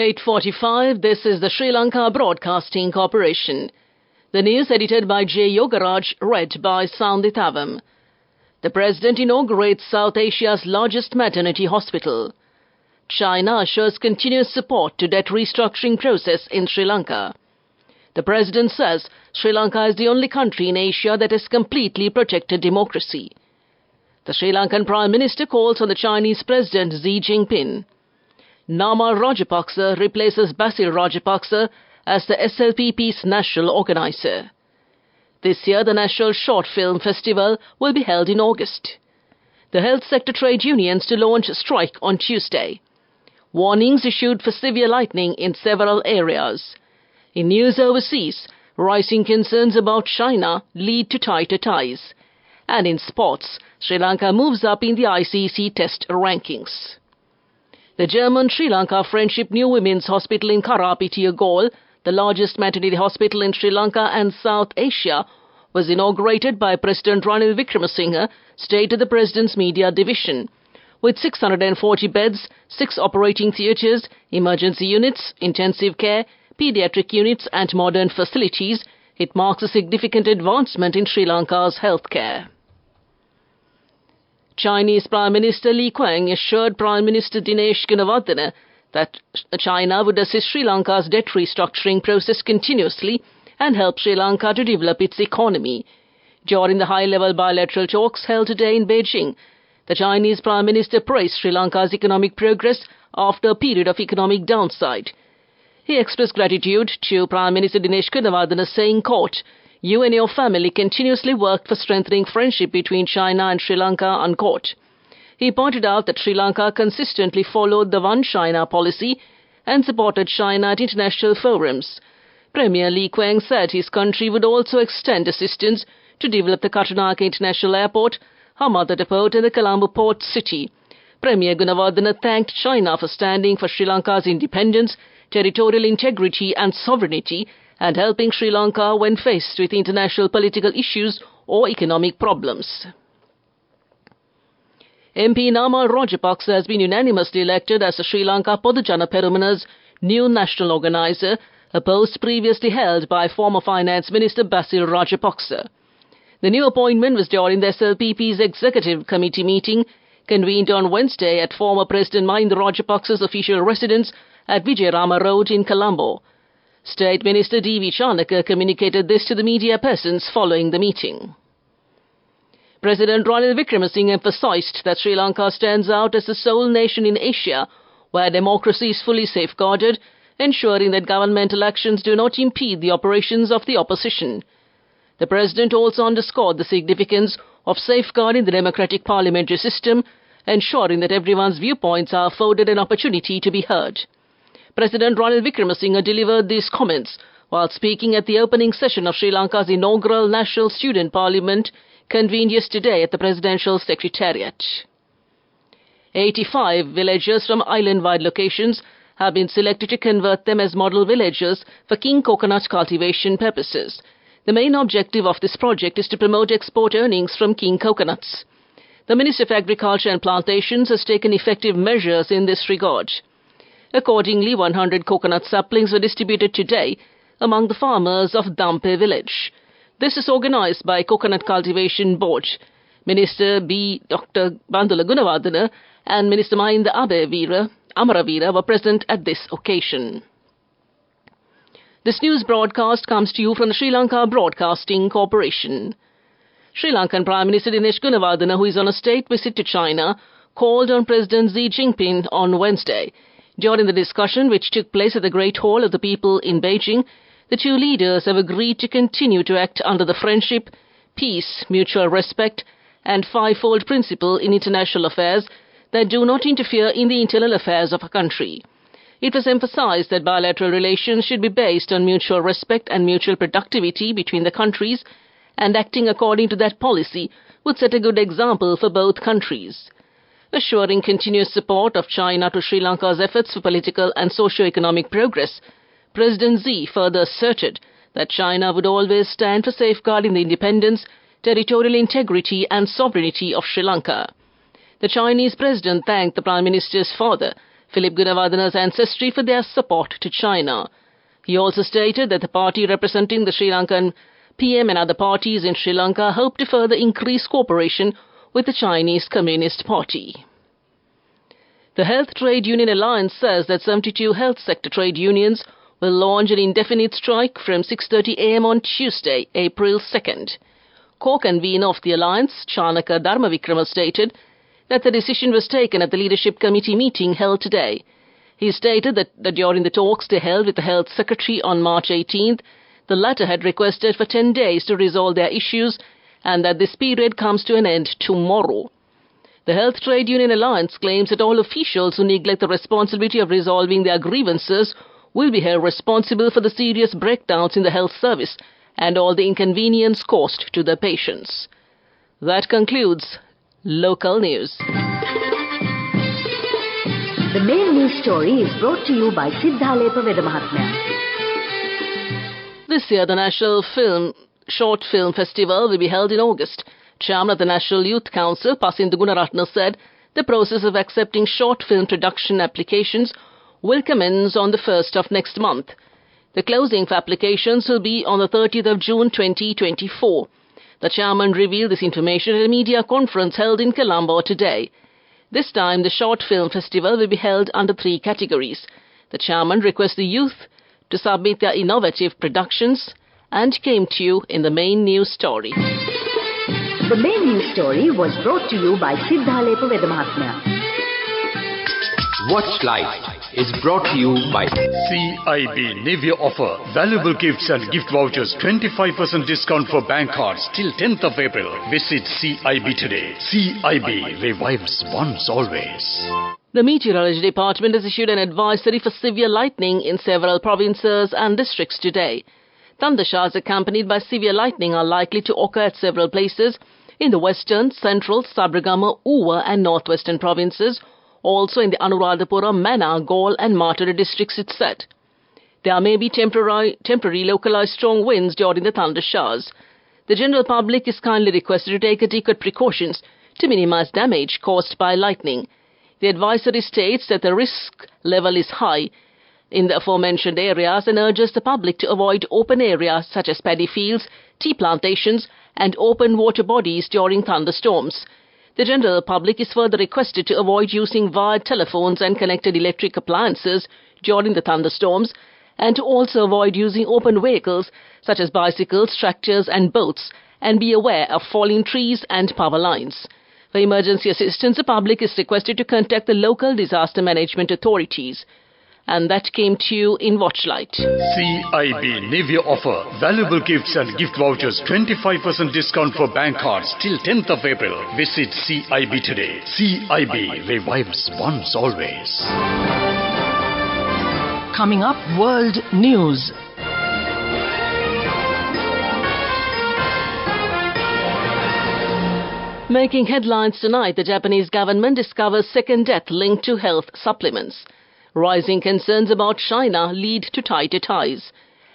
8:45, this is the Sri Lanka Broadcasting Corporation. The news edited by J. Yogaraj, read by Soundithavam. The President inaugurates South Asia's largest maternity hospital. China assures continuous support to debt restructuring process in Sri Lanka. The President says Sri Lanka is the only country in Asia that has completely protected democracy. The Sri Lankan Prime Minister calls on the Chinese President Xi Jinping. Nama Rajapaksa replaces Basil Rajapaksa as the SLBC's national organizer. This year, the National Short Film Festival will be held in August. The health sector trade unions to launch strike on Tuesday. Warnings issued for severe lightning in several areas. In news overseas, rising concerns about China lead to tighter ties. And in sports, Sri Lanka moves up in the ICC Test rankings. The German Sri Lanka Friendship New Women's Hospital in Karapitiya, the largest maternity hospital in Sri Lanka and South Asia, was inaugurated by President Ranil Wickremesinghe, stated the President's media division. With 640 beds, 6 operating theatres, emergency units, intensive care, paediatric units and modern facilities, it marks a significant advancement in Sri Lanka's healthcare. Chinese Prime Minister Li Qiang assured Prime Minister Dinesh Gunawardena that China would assist Sri Lanka's debt restructuring process continuously and help Sri Lanka to develop its economy. During the high-level bilateral talks held today in Beijing, the Chinese Prime Minister praised Sri Lanka's economic progress after a period of economic downside. He expressed gratitude to Prime Minister Dinesh Gunawardena, saying, quote, "You and your family continuously worked for strengthening friendship between China and Sri Lanka," unquote. He pointed out that Sri Lanka consistently followed the One China policy and supported China at international forums. Premier Li Qiang said his country would also extend assistance to develop the Katunayake International Airport, Hamada Port and the Colombo Port City. Premier Gunawardena thanked China for standing for Sri Lanka's independence, territorial integrity and sovereignty, and helping Sri Lanka when faced with international political issues or economic problems. MP Nama Rajapaksa has been unanimously elected as the Sri Lanka Podujana Peramana's new national organizer, a post previously held by former Finance Minister Basil Rajapaksa. The new appointment was during the SLBC's Executive Committee meeting, convened on Wednesday at former President Mahinda Rajapaksa's official residence at Vijayarama Road in Colombo. State Minister D.V. Chanaka communicated this to the media persons following the meeting. President Ranil Wickremesinghe emphasized that Sri Lanka stands out as the sole nation in Asia where democracy is fully safeguarded, ensuring that governmental actions do not impede the operations of the opposition. The President also underscored the significance of safeguarding the democratic parliamentary system, ensuring that everyone's viewpoints are afforded an opportunity to be heard. President Ranil Wickremesinghe delivered these comments while speaking at the opening session of Sri Lanka's inaugural National Student Parliament, convened yesterday at the Presidential Secretariat. 85 villagers from island-wide locations have been selected to convert them as model villages for king coconut cultivation purposes. The main objective of this project is to promote export earnings from king coconuts. The Ministry of Agriculture and Plantations has taken effective measures in this regard. Accordingly, 100 coconut saplings were distributed today among the farmers of Dampe village. This is organized by Coconut Cultivation Board. Minister B. Dr. Bandula Gunawardena and Minister Mahinda Amaravira were present at this occasion. This news broadcast comes to you from the Sri Lanka Broadcasting Corporation. Sri Lankan Prime Minister Dinesh Gunawardena, who is on a state visit to China, called on President Xi Jinping on Wednesday. During the discussion, which took place at the Great Hall of the People in Beijing, the two leaders have agreed to continue to act under the friendship, peace, mutual respect, and fivefold principle in international affairs that do not interfere in the internal affairs of a country. It was emphasized that bilateral relations should be based on mutual respect and mutual productivity between the countries, and acting according to that policy would set a good example for both countries. Assuring continuous support of China to Sri Lanka's efforts for political and socio-economic progress, President Xi further asserted that China would always stand for safeguarding the independence, territorial integrity and sovereignty of Sri Lanka. The Chinese President thanked the Prime Minister's father Philip Gunawardana's ancestry for their support to China. He also stated that the party representing the Sri Lankan PM and other parties in Sri Lanka hope to further increase cooperation with the Chinese Communist Party. The Health Trade Union Alliance says that 72 health sector trade unions will launch an indefinite strike from 6:30 a.m. on Tuesday, April 2nd. Co-convener of the alliance, Chanaka Dharmavikrama, stated that the decision was taken at the leadership committee meeting held today. He stated that during the talks they held with the Health Secretary on March 18th, the latter had requested for 10 days to resolve their issues and that this period comes to an end tomorrow. The Health Trade Union Alliance claims that all officials who neglect the responsibility of resolving their grievances will be held responsible for the serious breakdowns in the health service and all the inconvenience caused to the patients. That concludes Local News. The main news story is brought to you by Sinhala Vedamahatmya. This year, the National Short Film Festival will be held in August. Chairman of the National Youth Council, Pasindu Gunaratna, said the process of accepting short film production applications will commence on the 1st of next month. The closing for applications will be on the 30th of June 2024. The chairman revealed this information at a media conference held in Colombo today. This time, the Short Film Festival will be held under 3 categories. The chairman requests the youth to submit their innovative productions and came to you in the main news story. The main news story was brought to you by Sinhala Vedamahatmya. Watch Life is brought to you by CIB Nivea offer valuable gifts and gift vouchers, 25% discount for bank cards till 10th of April. Visit CIB today. CIB revives once always. The Meteorology Department has issued an advisory for severe lightning in several provinces and districts today. Thundershowers accompanied by severe lightning are likely to occur at several places in the western, central, Sabragama, Uva and northwestern provinces, also in the Anuradhapura, Mana, Gaul and Matara districts, it said. There may be temporary localized strong winds during the thunder showers. The general public is kindly requested to take adequate precautions to minimize damage caused by lightning. The advisory states that the risk level is high in the aforementioned areas and urges the public to avoid open areas such as paddy fields, tea plantations and open water bodies during thunderstorms. The general public is further requested to avoid using wired telephones and connected electric appliances during the thunderstorms and to also avoid using open vehicles such as bicycles, tractors and boats and be aware of falling trees and power lines. For emergency assistance, the public is requested to contact the local disaster management authorities. And that came to you in Watchlight. CIB Nivea offer valuable gifts and gift vouchers, 25% discount for bank cards till 10th of April. Visit CIB today. CIB revives once always. Coming up, World News. Making headlines tonight, the Japanese government discovers second death linked to health supplements. Rising concerns about China lead to tighter ties.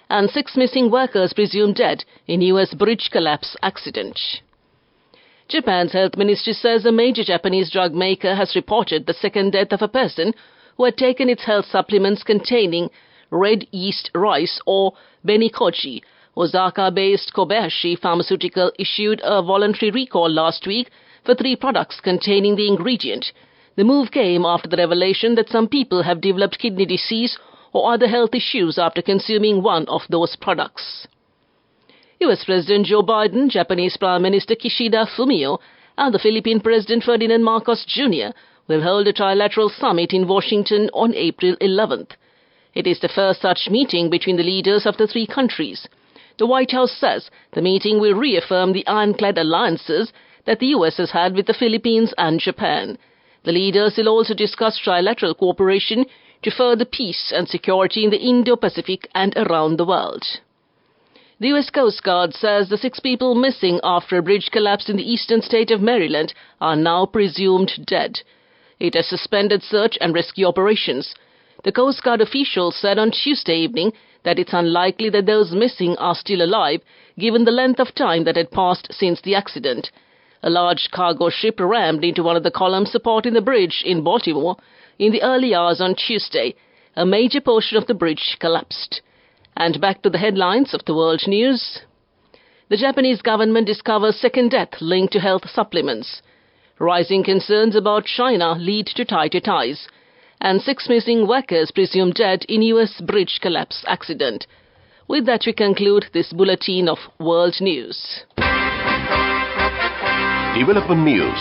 And 6 missing workers presumed dead in U.S. bridge collapse accident. Japan's health ministry says a major Japanese drug maker has reported the second death of a person who had taken its health supplements containing red yeast rice or benikoji. Osaka-based Kobayashi Pharmaceutical issued a voluntary recall last week for 3 products containing the ingredient. The move came after the revelation that some people have developed kidney disease or other health issues after consuming one of those products. U.S. President Joe Biden, Japanese Prime Minister Kishida Fumio, and the Philippine President Ferdinand Marcos Jr. will hold a trilateral summit in Washington on April 11th. It is the first such meeting between the leaders of the 3 countries. The White House says the meeting will reaffirm the ironclad alliances that the U.S. has had with the Philippines and Japan. The leaders will also discuss trilateral cooperation to further peace and security in the Indo-Pacific and around the world. The U.S. Coast Guard says the 6 people missing after a bridge collapsed in the eastern state of Maryland are now presumed dead. It has suspended search and rescue operations. The Coast Guard officials said on Tuesday evening that it's unlikely that those missing are still alive, given the length of time that had passed since the accident. A large cargo ship rammed into one of the columns supporting the bridge in Baltimore In the early hours on Tuesday, a major portion of the bridge collapsed. And back to the headlines of the world news. The Japanese government discovers second death linked to health supplements. Rising concerns about China lead to tighter ties. And 6 missing workers presumed dead in US bridge collapse accident. With that, we conclude this bulletin of world news. Development news.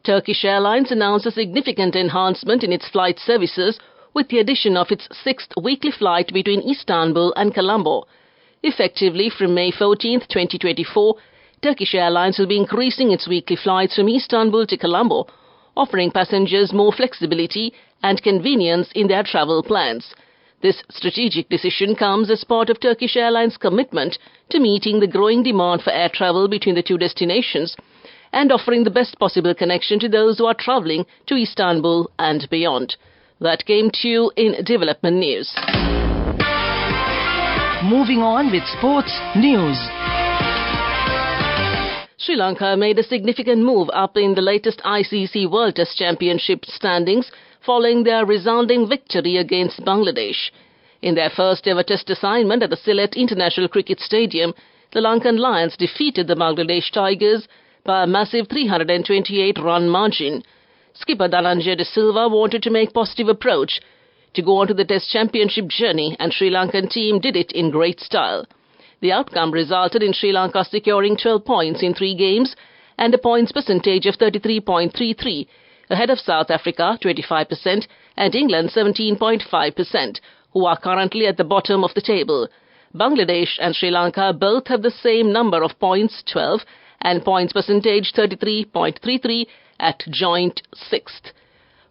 Turkish Airlines announced a significant enhancement in its flight services with the addition of its 6th weekly flight between Istanbul and Colombo. Effectively from May 14, 2024, Turkish Airlines will be increasing its weekly flights from Istanbul to Colombo, offering passengers more flexibility and convenience in their travel plans. This strategic decision comes as part of Turkish Airlines' commitment to meeting the growing demand for air travel between the two destinations and offering the best possible connection to those who are travelling to Istanbul and beyond. That came to you in development news. Moving on with sports news. Sri Lanka made a significant move up in the latest ICC World Test Championship standings following their resounding victory against Bangladesh. In their first ever test assignment at the Sylhet International Cricket Stadium, the Lankan Lions defeated the Bangladesh Tigers by a massive 328-run margin. Skipper Dhananjay De Silva wanted to make positive approach to go on to the Test Championship journey, and Sri Lankan team did it in great style. The outcome resulted in Sri Lanka securing 12 points in 3 games and a points percentage of 33.33, ahead of South Africa 25% and England 17.5%, who are currently at the bottom of the table. Bangladesh and Sri Lanka both have the same number of points, 12, and points percentage 33.33 at joint 6th.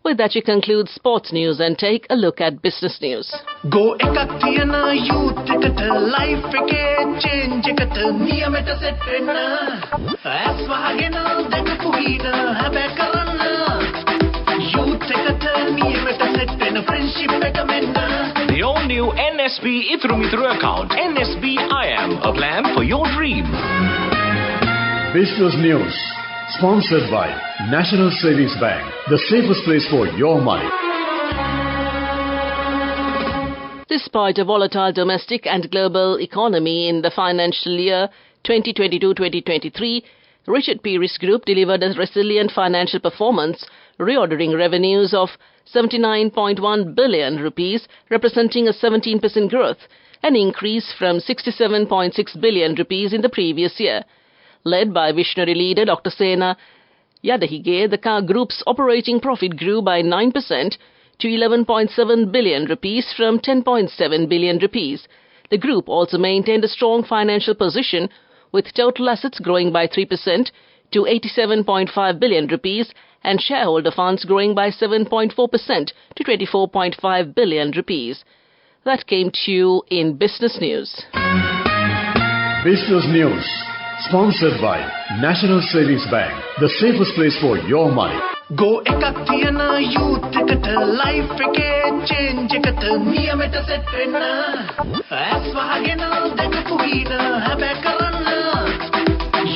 With that, you conclude sports news and take a look at business news. Go ekakthiyana youth ekata life eke change ekata niyamata set wenna as wahagena dakapu hina habe karanna youth ekata niyamata set wenna friendship eka menna. The all-new NSB Ithru Mithru account, NSB IAM, a plan for your dream. Business news. Sponsored by National Savings Bank, the safest place for your money. Despite a volatile domestic and global economy in the financial year 2022-2023, Richard Pearis Group delivered a resilient financial performance, reordering revenues of 79.1 billion rupees, representing a 17% growth, an increase from 67.6 billion rupees in the previous year. Led by visionary leader Dr. Sena Yadahige, the group's operating profit grew by 9% to 11.7 billion rupees from 10.7 billion rupees. The group also maintained a strong financial position, with total assets growing by 3% to 87.5 billion rupees and shareholder funds growing by 7.4% to 24.5 billion rupees. That came to you in business news. Business news. Sponsored by National Savings Bank, the safest place for your money. Go ekakthiyana youth ekata life eke change ekata niyamata set wenna as wahagena dakapu hina habe karanna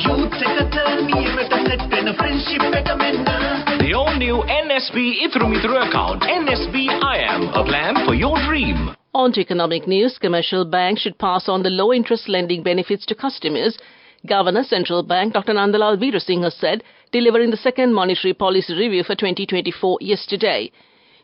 youth ekata niyamata set wenna friendship eka menna. The all-new NSB Ithru Mithru account, NSB IAM, a plan for your dream. On to economic news. Commercial banks should pass on the low-interest lending benefits to customers. Governor Central Bank Dr. Nandalal Veerasinghe has said, delivering the second monetary policy review for 2024 yesterday.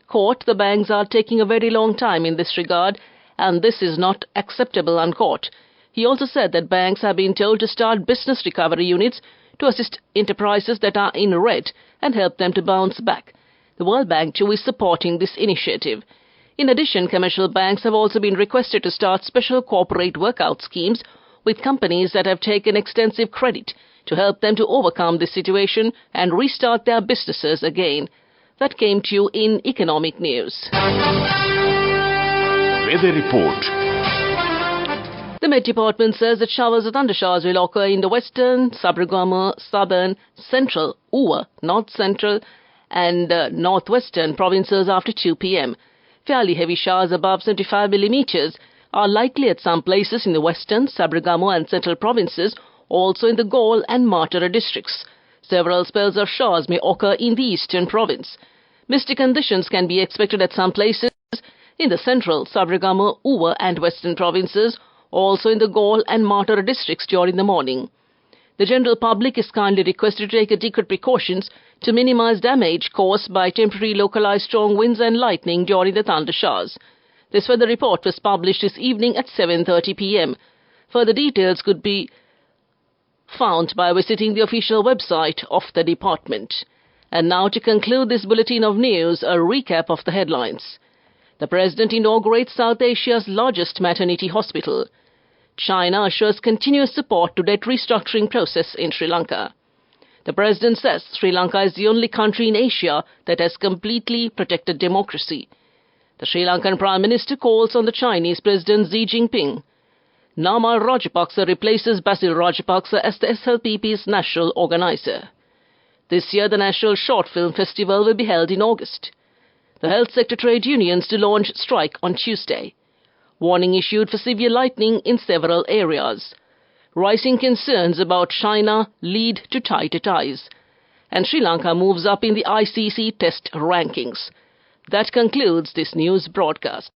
Quote, the banks are taking a very long time in this regard, and this is not acceptable, unquote. He also said that banks have been told to start business recovery units to assist enterprises that are in red and help them to bounce back. The World Bank too is supporting this initiative. In addition, commercial banks have also been requested to start special corporate workout schemes with companies that have taken extensive credit to help them to overcome this situation and restart their businesses again. That came to you in economic news. Weather report. The Met Department says that showers or thundershowers will occur in the western, Sabaragamu, southern, central, Uva, north central and northwestern provinces after 2 p.m. Fairly heavy showers above 75 millimeters are likely at some places in the western, Sabaragamu and central provinces, also in the Galle and Matara districts. Several spells of showers may occur in the eastern province. Misty conditions can be expected at some places in the central, Sabragama, Uva and western provinces, also in the Gaul and Matara districts during the morning. The general public is kindly requested to take adequate precautions to minimize damage caused by temporary localized strong winds and lightning during the thunder showers. This weather report was published this evening at 7:30 p.m. Further details could be found by visiting the official website of the department. And now to conclude this bulletin of news, a recap of the headlines. The President inaugurates South Asia's largest maternity hospital. China assures continuous support to debt restructuring process in Sri Lanka. The President says Sri Lanka is the only country in Asia that has completely protected democracy. The Sri Lankan Prime Minister calls on the Chinese President Xi Jinping. Namal Rajapaksa replaces Basil Rajapaksa as the SLBC's national organizer. This year, the National Short Film Festival will be held in August. The health sector trade unions to launch strike on Tuesday. Warning issued for severe lightning in several areas. Rising concerns about China lead to tighter ties. And Sri Lanka moves up in the ICC Test rankings. That concludes this news broadcast.